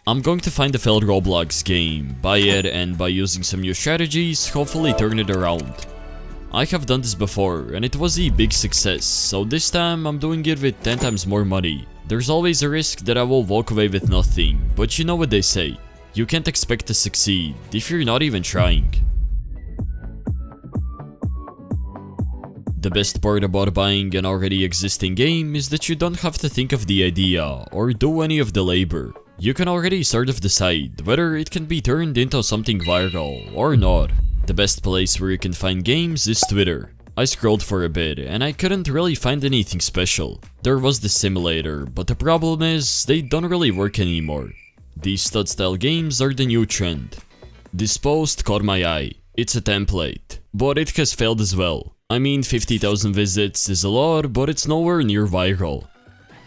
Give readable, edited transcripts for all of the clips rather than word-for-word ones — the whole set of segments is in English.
I'm going to find a failed Roblox game, buy it, and by using some new strategies, hopefully turn it around. I have done this before, and it was a big success, so this time I'm doing it with 10 times more money. There's always a risk that I will walk away with nothing, but you know what they say. You can't expect to succeed if you're not even trying. The best part about buying an already existing game is that you don't have to think of the idea or do any of the labor. You can already sort of decide whether it can be turned into something viral or not. The best place where you can find games is Twitter. I scrolled for a bit and I couldn't really find anything special. There was the simulator, but the problem is they don't really work anymore. These stud style games are the new trend. This post caught my eye. It's a template, but it has failed as well. I mean, 50,000 visits is a lot, but it's nowhere near viral.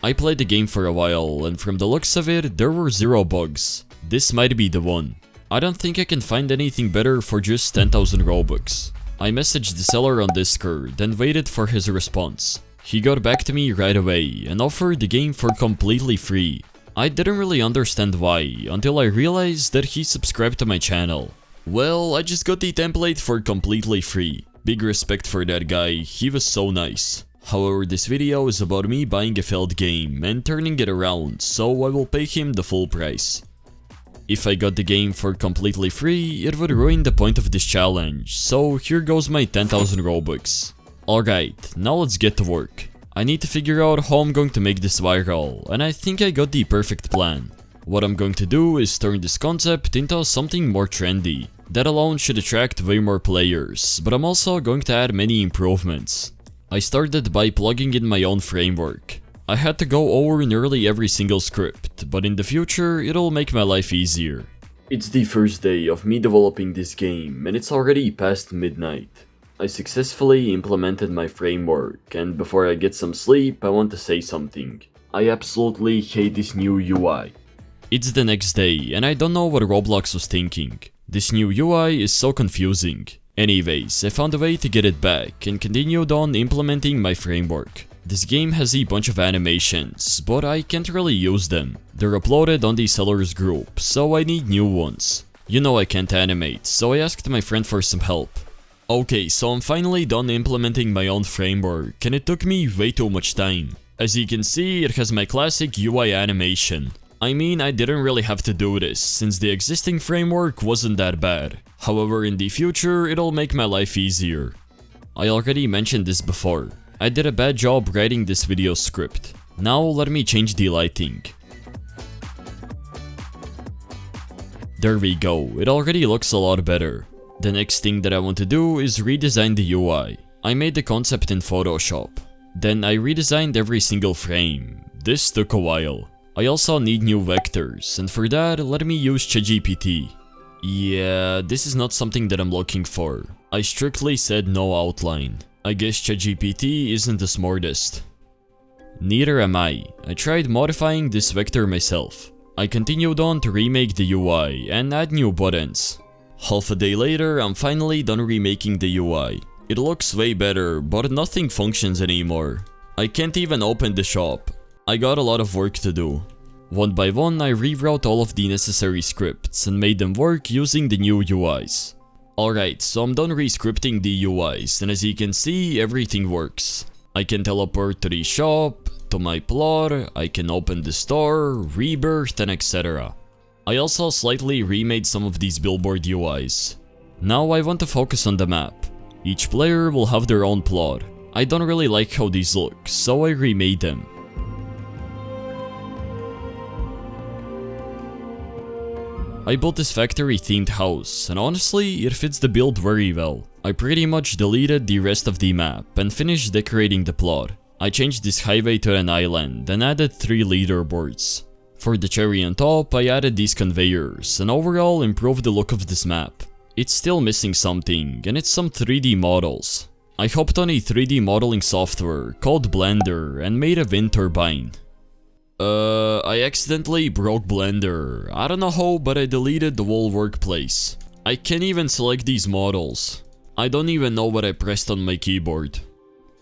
I played the game for a while, and from the looks of it, there were 0 bugs. This might be the one. I don't think I can find anything better for just 10,000 robux. I messaged the seller on Discord and waited for his response. He got back to me right away and offered the game for completely free. I didn't really understand why, until I realized that he subscribed to my channel. Well, I just got the template for completely free. Big respect for that guy, he was so nice. However, this video is about me buying a failed game and turning it around, so I will pay him the full price. If I got the game for completely free, it would ruin the point of this challenge, so here goes my 10,000 robux. Alright, now let's get to work. I need to figure out how I'm going to make this viral, and I think I got the perfect plan. What I'm going to do is turn this concept into something more trendy. That alone should attract way more players, but I'm also going to add many improvements. I started by plugging in my own framework. I had to go over nearly every single script, but in the future it'll make my life easier. It's the first day of me developing this game and it's already past midnight. I successfully implemented my framework, and before I get some sleep I want to say something. I absolutely hate this new UI. It's the next day and I don't know what Roblox was thinking. This new UI is so confusing. Anyways, I found a way to get it back and continued on implementing my framework. This game has a bunch of animations, but I can't really use them. They're uploaded on the seller's group, so I need new ones. You know I can't animate, so I asked my friend for some help. Okay, so I'm finally done implementing my own framework, and it took me way too much time. As you can see, it has my classic UI animation. I mean, I didn't really have to do this, since the existing framework wasn't that bad. However, in the future, it'll make my life easier. I already mentioned this before. I did a bad job writing this video script. Now let me change the lighting. There we go, it already looks a lot better. The next thing that I want to do is redesign the UI. I made the concept in Photoshop. Then I redesigned every single frame. This took a while. I also need new vectors, and for that, let me use ChatGPT. Yeah, this is not something that I'm looking for. I strictly said no outline. I guess ChatGPT isn't the smartest. Neither am I. I tried modifying this vector myself. I continued on to remake the UI and add new buttons. Half a day later, I'm finally done remaking the UI. It looks way better, but nothing functions anymore. I can't even open the shop. I got a lot of work to do. One by one, I rewrote all of the necessary scripts and made them work using the new UIs. Alright, so I'm done re-scripting the UIs, and as you can see, everything works. I can teleport to the shop, to my plot, I can open the store, Rebirth, and etc. I also slightly remade some of these billboard UIs. Now I want to focus on the map. Each player will have their own plot. I don't really like how these look, so I remade them. I built this factory themed house, and honestly, it fits the build very well. I pretty much deleted the rest of the map and finished decorating the plot. I changed this highway to an island and added 3 leaderboards. For the cherry on top, I added these conveyors and overall improved the look of this map. It's still missing something, and it's some 3D models. I hopped on a 3D modeling software called Blender and made a wind turbine. I accidentally broke Blender. I don't know how, but I deleted the whole workplace. I can't even select these models. I don't even know what I pressed on my keyboard.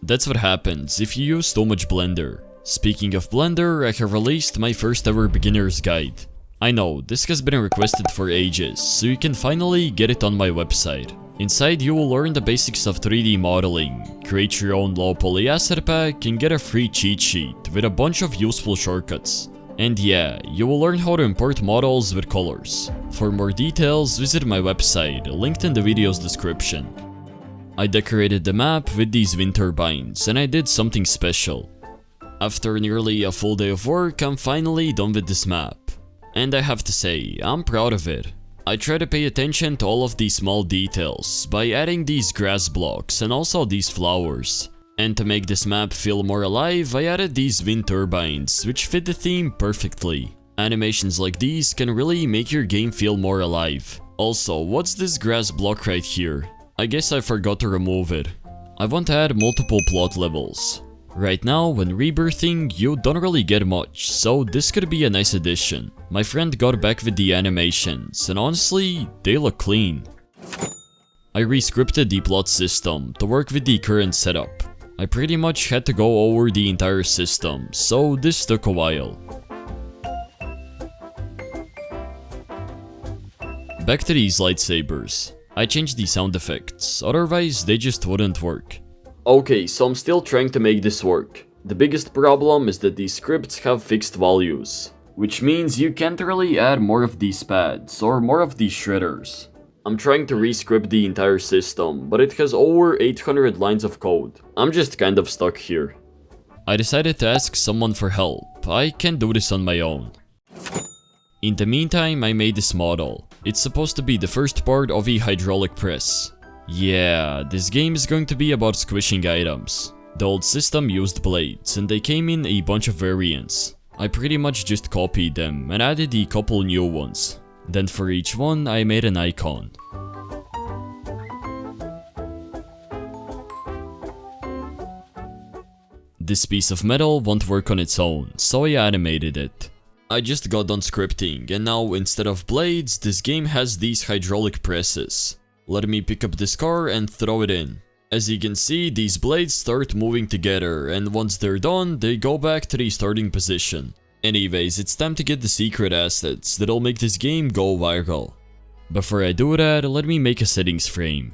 That's what happens if you use too much Blender. Speaking of Blender, I have released my first ever beginner's guide. I know, this has been requested for ages, so you can finally get it on my website. Inside you will learn the basics of 3D modeling, create your own low poly asset pack, and get a free cheat sheet with a bunch of useful shortcuts. And yeah, you will learn how to import models with colors. For more details, visit my website, linked in the video's description. I decorated the map with these wind turbines, and I did something special. After nearly a full day of work, I'm finally done with this map. And I have to say, I'm proud of it. I try to pay attention to all of these small details by adding these grass blocks and also these flowers. And to make this map feel more alive, I added these wind turbines, which fit the theme perfectly. Animations like these can really make your game feel more alive. Also, what's this grass block right here? I guess I forgot to remove it. I want to add multiple plot levels. Right now, when rebirthing, you don't really get much, so this could be a nice addition. My friend got back with the animations, and honestly, they look clean. I rescripted the plot system to work with the current setup. I pretty much had to go over the entire system, so this took a while. Back to these lightsabers. I changed the sound effects, otherwise they just wouldn't work. Okay, so I'm still trying to make this work. The biggest problem is that these scripts have fixed values, which means you can't really add more of these pads or more of these shredders. I'm trying to rescript the entire system, but it has over 800 lines of code. I'm just kind of stuck here. I decided to ask someone for help. I can't do this on my own. In the meantime, I made this model. It's supposed to be the first part of a hydraulic press. Yeah, this game is going to be about squishing items. The old system used blades, and they came in a bunch of variants. I pretty much just copied them and added a couple new ones. Then for each one, I made an icon. This piece of metal won't work on its own, so I animated it. I just got done scripting, and now instead of blades, this game has these hydraulic presses. Let me pick up this car and throw it in. As you can see, these blades start moving together, and once they're done, they go back to the starting position. Anyways, it's time to get the secret assets that'll make this game go viral. Before I do that, let me make a settings frame.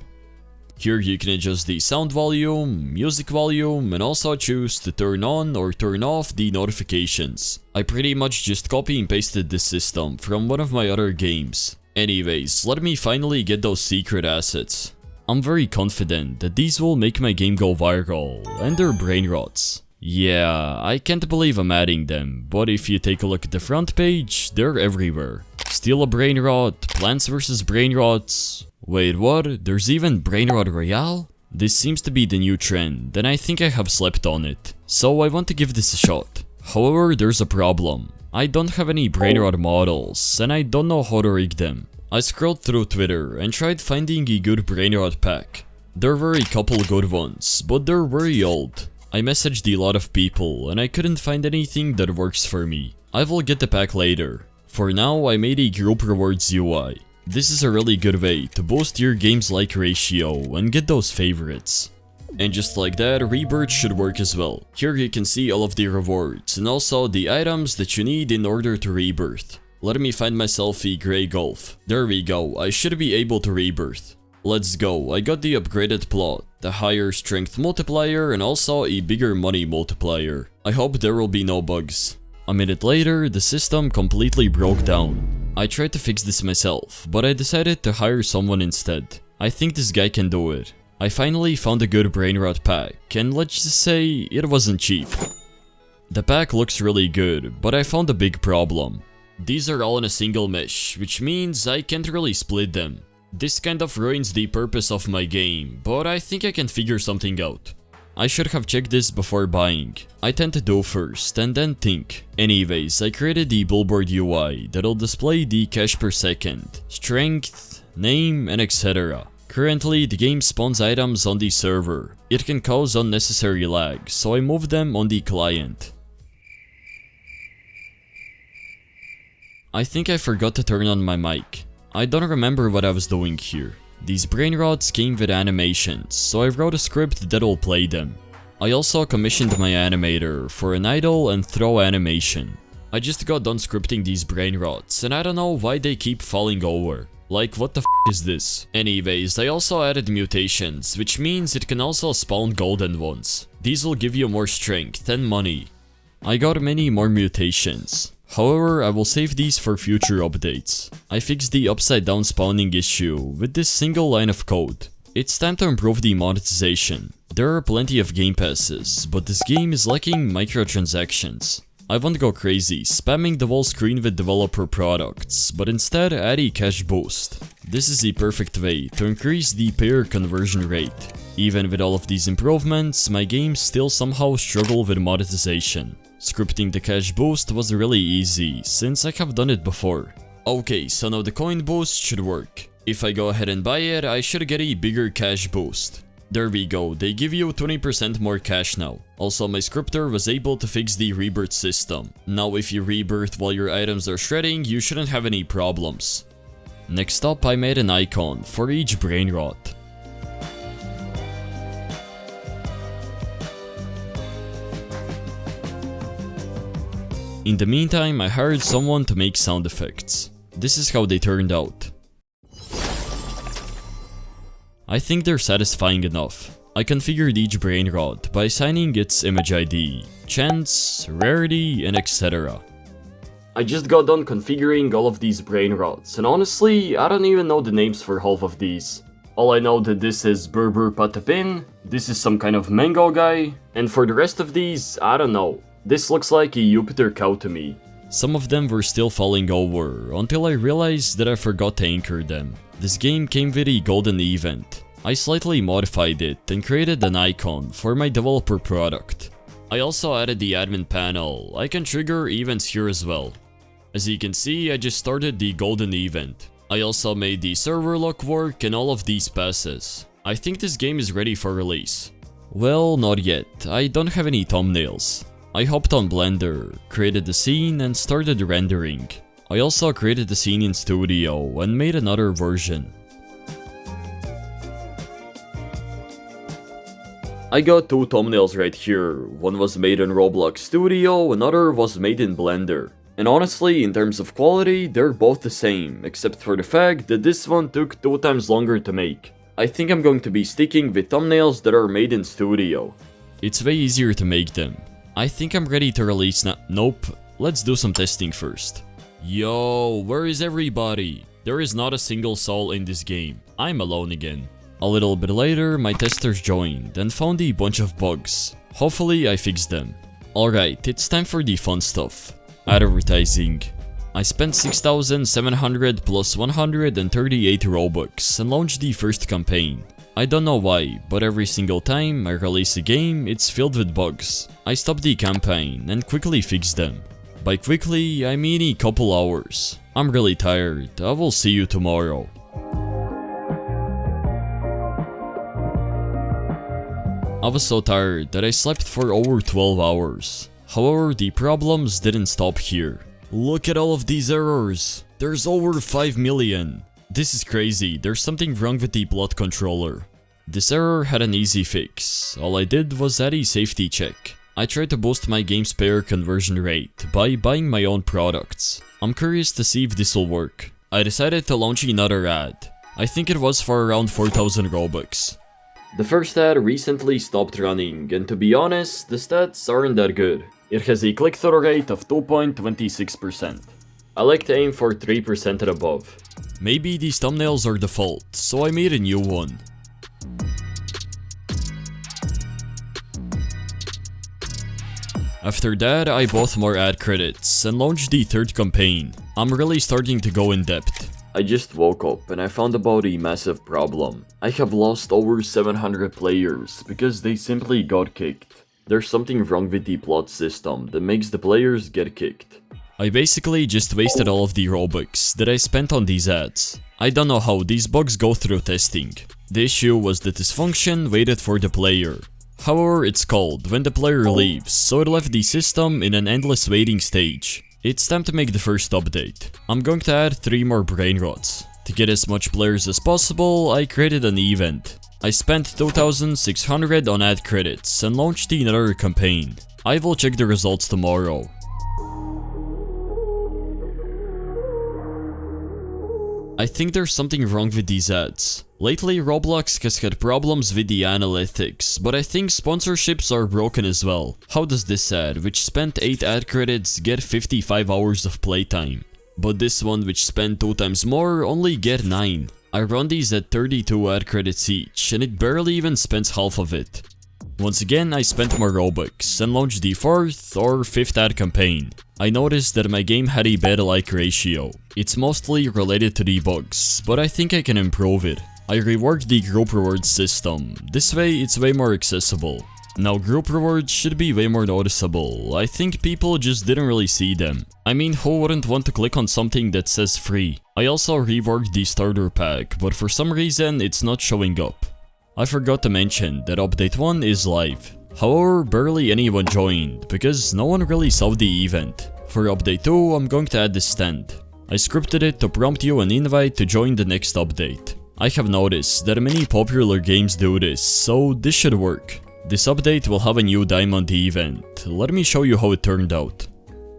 Here you can adjust the sound volume, music volume, and also choose to turn on or turn off the notifications. I pretty much just copy and pasted this system from one of my other games. Anyways, let me finally get those secret assets. I'm very confident that these will make my game go viral, and they're brainrots. Yeah, I can't believe I'm adding them, but if you take a look at the front page, they're everywhere. Steal a brainrot, Plants vs Brainrots. Wait, what? There's even Brainrot Royale? This seems to be the new trend, and I think I have slept on it. So I want to give this a shot. However, there's a problem. I don't have any brainrot models, and I don't know how to rig them. I scrolled through Twitter and tried finding a good brainrot pack. There were a couple good ones, but they're very old. I messaged a lot of people, and I couldn't find anything that works for me. I will get the pack later. For now, I made a group rewards UI. This is a really good way to boost your game's like ratio and get those favorites. And just like that, Rebirth should work as well. Here you can see all of the rewards and also the items that you need in order to rebirth. Let me find myself a grey golf. There we go, I should be able to rebirth. Let's go, I got the upgraded plot, the higher strength multiplier and also a bigger money multiplier. I hope there will be no bugs. A minute later, the system completely broke down. I tried to fix this myself, but I decided to hire someone instead. I think this guy can do it. I finally found a good brainrot pack, and let's just say it wasn't cheap. The pack looks really good, but I found a big problem. These are all in a single mesh, which means I can't really split them. This kind of ruins the purpose of my game, but I think I can figure something out. I should have checked this before buying. I tend to do first and then think. Anyways, I created the billboard UI that'll display the cash per second, strength, name, and etc. Currently, the game spawns items on the server. It can cause unnecessary lag, so I moved them on the client. I think I forgot to turn on my mic. I don't remember what I was doing here. These brainrots came with animations, so I wrote a script that'll play them. I also commissioned my animator for an idle and throw animation. I just got done scripting these brain rots, and I don't know why they keep falling over. Like, what the f is this? Anyways, I also added mutations, which means it can also spawn golden ones. These will give you more strength and money. I got many more mutations. However, I will save these for future updates. I fixed the upside down spawning issue with this single line of code. It's time to improve the monetization. There are plenty of game passes, but this game is lacking microtransactions. I won't go crazy, spamming the whole screen with developer products, but instead add a cash boost. This is the perfect way to increase the payer conversion rate. Even with all of these improvements, my games still somehow struggle with monetization. Scripting the cash boost was really easy, since I have done it before. Okay, so now the coin boost should work. If I go ahead and buy it, I should get a bigger cash boost. There we go, they give you 20% more cash now. Also, my scripter was able to fix the rebirth system. Now if you rebirth while your items are shredding, you shouldn't have any problems. Next up, I made an icon for each brain rot. In the meantime, I hired someone to make sound effects. This is how they turned out. I think they're satisfying enough. I configured each brain rot by assigning its image ID, chance, rarity, and etc. I just got done configuring all of these brain rots, and honestly, I don't even know the names for half of these. All I know that this is Berber Patapin, this is some kind of mango guy, and for the rest of these, I don't know. This looks like a Jupiter cow to me. Some of them were still falling over, until I realized that I forgot to anchor them. This game came with a golden event. I slightly modified it and created an icon for my developer product. I also added the admin panel. I can trigger events here as well. As you can see, I just started the golden event. I also made the server lock work and all of these passes. I think this game is ready for release. Well, not yet. I don't have any thumbnails. I hopped on Blender, created the scene and started rendering. I also created the scene in Studio and made another version. I got two thumbnails right here. One was made in Roblox Studio, another was made in Blender. And honestly, in terms of quality, they're both the same, except for the fact that this one took 2 times longer to make. I think I'm going to be sticking with thumbnails that are made in Studio. It's way easier to make them. I think I'm ready to release now. Nope, let's do some testing first. Yo, where is everybody? There is not a single soul in this game. I'm alone again. A little bit later, my testers joined and found a bunch of bugs. Hopefully I fixed them. Alright, it's time for the fun stuff. Advertising. I spent 6,700 plus 138 robux and launched the first campaign. I don't know why, but every single time I release a game, it's filled with bugs. I stopped the campaign and quickly fixed them. By quickly, I mean a couple hours. I'm really tired. I will see you tomorrow. I was so tired that I slept for over 12 hours. However, the problems didn't stop here. Look at all of these errors. There's over 5 million. This is crazy. There's something wrong with the plot controller. This error had an easy fix. All I did was add a safety check. I tried to boost my game's payer conversion rate by buying my own products. I'm curious to see if this will work. I decided to launch another ad. I think it was for around 4,000 robux. The first ad recently stopped running, and to be honest, the stats aren't that good. It has a click-through rate of 2.26%. I like to aim for 3% and above. Maybe these thumbnails are default, so I made a new one. After that, I bought more ad credits and launched the third campaign. I'm really starting to go in depth. I just woke up and I found about a massive problem. I have lost over 700 players because they simply got kicked. There's something wrong with the plot system that makes the players get kicked. I basically just wasted all of the robux that I spent on these ads. I don't know how these bugs go through testing. The issue was that this function waited for the player. However, it's called when the player leaves, so it left the system in an endless waiting stage. It's time to make the first update. I'm going to add 3 more brain rots. To get as much players as possible, I created an event. I spent 2,600 on ad credits and launched another campaign. I will check the results tomorrow. I think there's something wrong with these ads. Lately, Roblox has had problems with the analytics, but I think sponsorships are broken as well. How does this ad, which spent 8 ad credits, get 55 hours of playtime? But this one, which spent 2 times more, only get 9. I run these at 32 ad credits each, and it barely even spends half of it. Once again, I spent more robux and launched the 4th or 5th ad campaign. I noticed that my game had a bad like ratio. It's mostly related to the bugs, but I think I can improve it. I reworked the group rewards system. This way, it's way more accessible. Now, group rewards should be way more noticeable. I think people just didn't really see them. I mean, who wouldn't want to click on something that says free? I also reworked the starter pack, but for some reason, it's not showing up. I forgot to mention that update 1 is live. However, barely anyone joined, because no one really saw the event. For update 2, I'm going to add this stand. I scripted it to prompt you an invite to join the next update. I have noticed that many popular games do this, so this should work. This update will have a new diamond event. Let me show you how it turned out.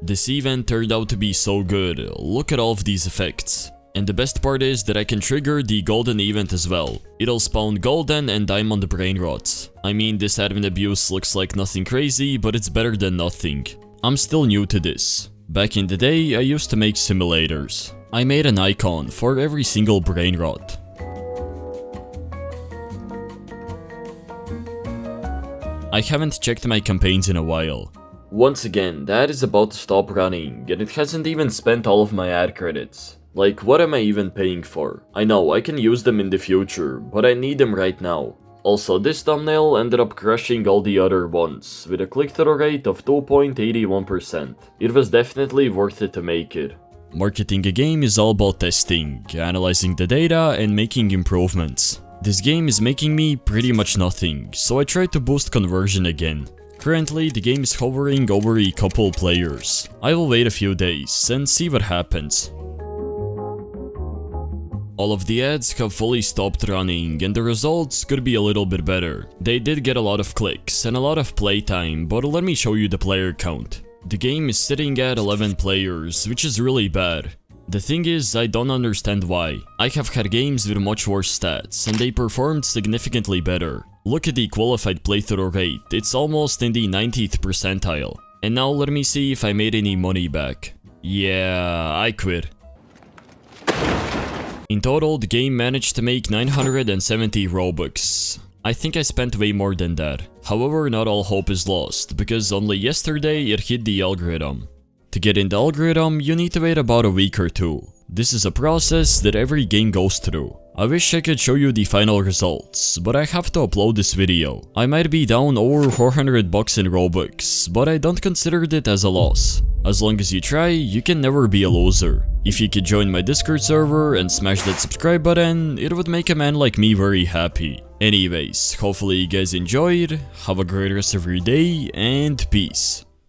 This event turned out to be so good. Look at all of these effects. And the best part is that I can trigger the golden event as well. It'll spawn golden and diamond brainrots. I mean, this admin abuse looks like nothing crazy, but it's better than nothing. I'm still new to this. Back in the day, I used to make simulators. I made an icon for every single brainrot. I haven't checked my campaigns in a while. Once again, the ad is about to stop running, and it hasn't even spent all of my ad credits. Like, what am I even paying for? I know, I can use them in the future, but I need them right now. Also, this thumbnail ended up crushing all the other ones, with a click-through rate of 2.81%. It was definitely worth it to make it. Marketing a game is all about testing, analyzing the data, and making improvements. This game is making me pretty much nothing, so I tried to boost conversion again. Currently, the game is hovering over a couple players. I will wait a few days and see what happens. All of the ads have fully stopped running, and the results could be a little bit better. They did get a lot of clicks and a lot of playtime, but let me show you the player count. The game is sitting at 11 players, which is really bad. The thing is, I don't understand why. I have had games with much worse stats, and they performed significantly better. Look at the qualified playthrough rate, it's almost in the 90th percentile. And now let me see if I made any money back. Yeah, I quit. In total, the game managed to make 970 robux. I think I spent way more than that. However, not all hope is lost, because only yesterday it hit the algorithm. To get in the algorithm, you need to wait about a week or 2. This is a process that every game goes through. I wish I could show you the final results, but I have to upload this video. I might be down over 400 bucks in Robux, but I don't consider it as a loss. As long as you try, you can never be a loser. If you could join my Discord server and smash that subscribe button, it would make a man like me very happy. Anyways, hopefully you guys enjoyed, have a great rest of your day, and peace.